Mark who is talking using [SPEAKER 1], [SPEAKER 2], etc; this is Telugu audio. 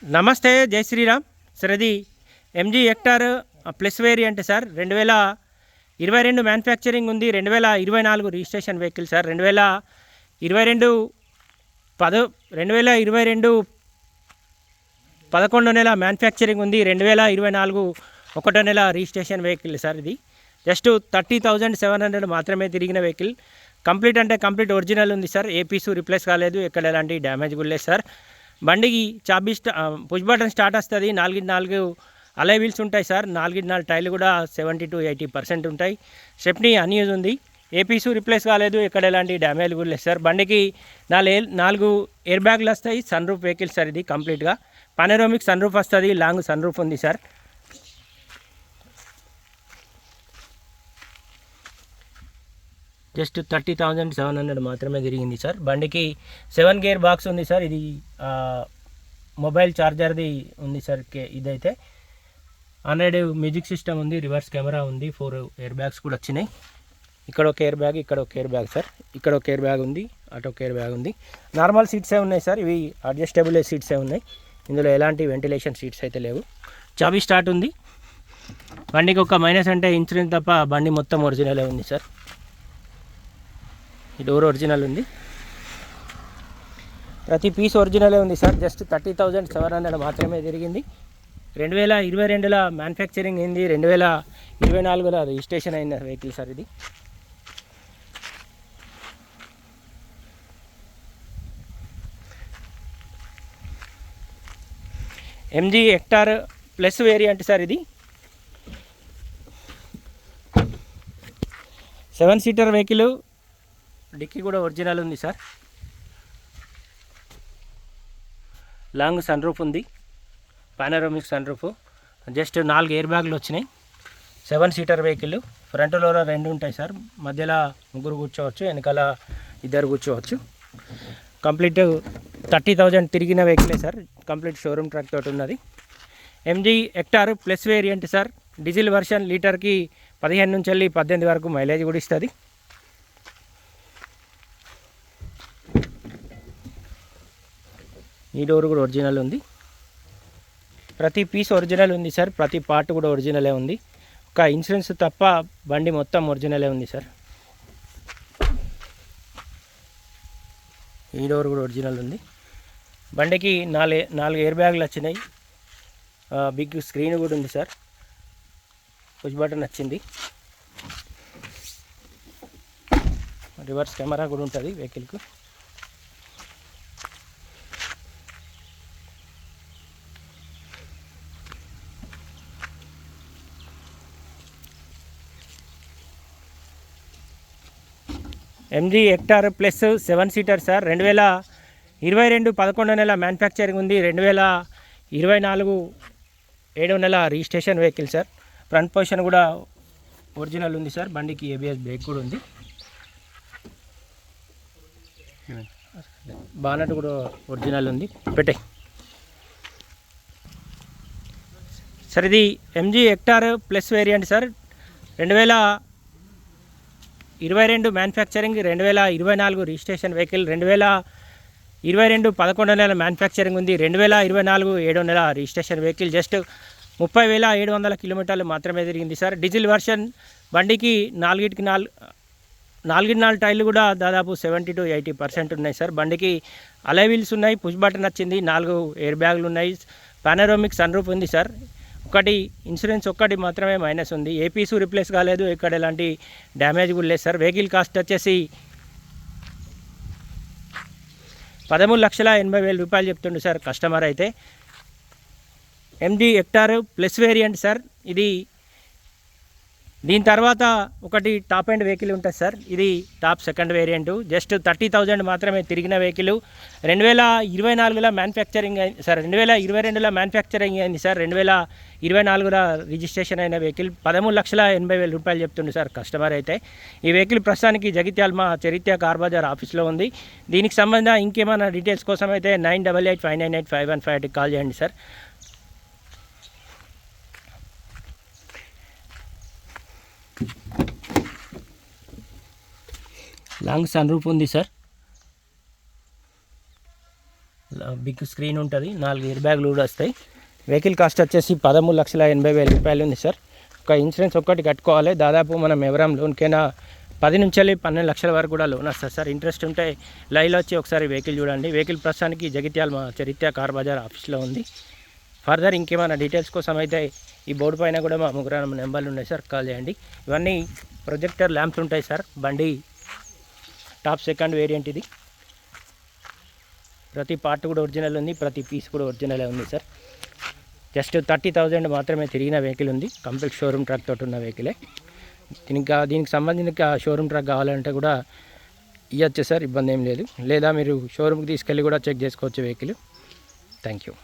[SPEAKER 1] నమస్తే, జై శ్రీరామ్ సార్. ఇది MG Hector plus variant sir. 2022 manufacturing ఉంది, 2024 రిజిస్ట్రేషన్ వెహికల్ సార్. 2022 11 నెల మ్యానుఫ్యాక్చరింగ్ ఉంది, 2024 1 నెల రిజిస్ట్రేషన్ వెహికల్ సార్. ఇది జస్ట్ 30,700 మాత్రమే తిరిగిన వెహికల్. కంప్లీట్ అంటే కంప్లీట్ ఒరిజినల్ ఉంది సార్. ఏ పీసు రిప్లేస్ కాలేదు, ఎక్కడ ఎలాంటి డ్యామేజ్ కూడా లేదు సార్. బండికి చాబీ పుష్ బటన్ స్టార్ట్ వస్తుంది. 4 అలై వీల్స్ ఉంటాయి సార్. 4 టైర్లు కూడా 70 to 80% ఉంటాయి. స్టెప్నీ అన్యూజ్ ఉంది, ఏ పీసు రిప్లేస్ కాలేదు, ఎక్కడ ఎలాంటి డ్యామేజ్ కూడా లేదు సార్. బండికి 4 ఎయిర్ బ్యాగ్లు వస్తాయి. Sun roof vehicle sir. ఇది కంప్లీట్గా పనోరామిక్ సన్ రూఫ్ వస్తుంది, లాంగ్ సన్ రూఫ్ ఉంది సార్. జస్ట్ 30,700 మాత్రమే తిరిగింది సార్. బండికి 7 గేర్ బాక్స్ ఉంది సార్. ఇది మొబైల్ ఛార్జర్ది ఉంది సార్. ఇదైతే ఆండ్రాయిడ్ మ్యూజిక్ సిస్టమ్ ఉంది, రివర్స్ కెమెరా ఉంది, 4 ఎయిర్ బ్యాగ్స్ కూడా వచ్చినాయి. ఇక్కడ ఒక ఎయిర్ బ్యాగ్, ఇక్కడ ఒక ఎయిర్ బ్యాగ్ సార్. ఇక్కడ ఒక ఎయిర్ బ్యాగ్ ఉంది, అటు ఒక ఎయిర్ బ్యాగ్ ఉంది. నార్మల్ సీట్సే ఉన్నాయి సార్. ఇవి అడ్జస్టబుల్ సీట్సే ఉన్నాయి. ఇందులో ఎలాంటి వెంటిలేషన్ సీట్స్ అయితే లేవు. చాబీ స్టార్ట్ ఉంది. బండికి ఒక మైనస్ అంటే ఇన్సూరెన్స్ తప్ప బండి మొత్తం ఒరిజినలే ఉంది సార్. ఈ డోర్ ఒరిజినల్ ఉంది, ప్రతి పీస్ ఒరిజినలే ఉంది సార్. జస్ట్ 30,700 మాత్రమే తిరిగింది. 2022లో మ్యానుఫ్యాక్చరింగ్ అయింది, 2024లో రిజిస్ట్రేషన్ అయిన వెహికల్ సార్. ఇది MG Hector plus variant sir. ఇది 7 సీటర్ వెహికల్. డిక్కీ కూడా ఒరిజినల్ ఉంది సార్. లాంగ్ సన్ రూఫ్ ఉంది, panoramic sun roof. Just 4 air బ్యాగ్లు వచ్చినాయి. 7 సీటర్ వెహికల్. ఫ్రంట్లో 2 ఉంటాయి సార్. మధ్యలో 3 కూర్చోవచ్చు, వెనకాల 2 కూర్చోవచ్చు. కంప్లీట్ 30,000 తిరిగిన వెహికలే సార్. కంప్లీట్ షోరూమ్ ట్రాక్ తోటి ఉన్నది. MG Hector plus variant sir. Diesel version, లీటర్కి 15 నుంచి 18 వరకు మైలేజ్ కూడా ఇస్తుంది. ఈ డోర్ కూడా ఒరిజినల్ ఉంది, ప్రతి పీస్ ఒరిజినల్ ఉంది సార్. ప్రతి పార్ట్ కూడా ఒరిజినలే ఉంది. ఒక ఇన్సూరెన్స్ తప్ప బండి మొత్తం ఒరిజినలే ఉంది సార్. ఈ డోర్ కూడా ఒరిజినల్ ఉంది. బండికి 4 ఎయిర్ బ్యాగ్లు వచ్చినాయి. బిగ్ స్క్రీన్ కూడా ఉంది సార్. పుష్ బటన్ వచ్చింది. రివర్స్ కెమెరా కూడా ఉంటుంది వెహికల్కు. MG Hector plus 7 seater sir. 2022 11 నెల మ్యానుఫ్యాక్చరింగ్ ఉంది, 2024 7 నెల registration vehicle sir. Front position కూడా ఒరిజినల్ ఉంది సార్. బండికి ఏబిఎస్ బ్రేక్ కూడా ఉంది. బానట్ కూడా ఒరిజినల్ ఉంది. పెట్టే సార్. ఇది MG Hector plus variant sir. 2022 manufacturing, 2024 registration vehicle. 2022 11 నెల మ్యానుఫ్యాక్చరింగ్ ఉంది, 2024 7 నెల రిజిస్ట్రేషన్ వెహికల్. జస్ట్ 30,700 కిలోమీటర్లు మాత్రమే తిరిగింది సార్. Diesel version. బండికి 4 టైర్లు కూడా దాదాపు 70 to 80% ఉన్నాయి సార్. బండికి అలై వీల్స్ ఉన్నాయి, పుష్ బటన్ వచ్చింది, 4 ఎయిర్ బ్యాగ్లు ఉన్నాయి, పానోరామిక్ సన్ రూఫ్ ఉంది సార్. ఒకటి ఇన్సూరెన్స్ ఒక్కటి మాత్రమే మైనస్ ఉంది, ఏ పీసు రిప్లేస్ కాలేదు, ఇక్కడ ఎలాంటి డ్యామేజ్ కూడా లేదు సార్. వెహికల్ కాస్ట్ వచ్చేసి 13,80,000 రూపాయలు చెప్తుండు సార్ కస్టమర్ అయితే. MG Hector plus variant sir. ఇది దీని తర్వాత ఒకటి టాప్ ఎండ్ వెహికల్ ఉంటుంది సార్. ఇది టాప్ సెకండ్ వేరియంటు. జస్ట్ 30,000 మాత్రమే తిరిగిన వెహికల్. 2024లో మ్యానుఫ్యాక్చరింగ్ అయింది సార్. 2022లో మ్యానుఫ్యాక్చరింగ్ అయింది సార్. 2024లో రిజిస్ట్రేషన్ అయిన వెహికల్. 13,80,000 రూపాయలు చెప్తుండే సార్ కస్టమర్ అయితే. ఈ వెహికల్ ప్రస్తుతానికి జగిత్యాల మా చరిత్ర కార్ బజార్ ఆఫీస్లో ఉంది. దీనికి సంబంధించిన ఇంకేమైనా డీటెయిల్స్ కోసం అయితే 9885985158 కాల్ చేయండి సార్. లాంగ్ సన్ రూఫ్ ఉంది సార్. బిగ్ స్క్రీన్ ఉంటుంది, 4 ఎయిర్ బ్యాగులు కూడా వస్తాయి. వెహికల్ కాస్ట్ వచ్చేసి 13,80,000 రూపాయలు ఉంది సార్. ఒక ఇన్సూరెన్స్ ఒక్కటి కట్టుకోవాలి. దాదాపు మనం ఎవరం లోన్కైనా 10 నుంచి 12 లక్షల వరకు కూడా లోన్ వస్తుంది సార్. ఇంట్రెస్ట్ ఉంటే లైవ్లో వచ్చి ఒకసారి వెహికల్ చూడండి. వెహికల్ ప్రస్తుతానికి జగిత్యాల మా చరిత్ర కార్ బజార్ ఆఫీస్లో ఉంది. ఫర్దర్ ఇంకేమైనా డీటెయిల్స్ కోసం అయితే ఈ బోర్డు పైన కూడా మా 3 నెంబర్లు ఉన్నాయి సార్, కాల్ చేయండి. ఇవన్నీ ప్రొజెక్టర్ ల్యాంప్స్ ఉంటాయి సార్. బండి టాప్ సెకండ్ వేరియంట్ ఇది. ప్రతి పార్ట్ కూడా ఒరిజినల్ ఉంది, ప్రతి పీస్ కూడా ఒరిజినలే ఉంది సార్. జస్ట్ 30,000 మాత్రమే తిరిగిన వెహికల్ ఉంది. కంప్లీట్ షోరూమ్ ట్రక్ తోటి ఉన్న వెహికలే. దీనికి సంబంధించిన షోరూమ్ ట్రక్ కావాలంటే కూడా ఇవ్వచ్చు సార్, ఇబ్బంది ఏం లేదు. లేదా మీరు షోరూమ్కి తీసుకెళ్ళి కూడా చెక్ చేసుకోవచ్చు వెహికల్. Thank you.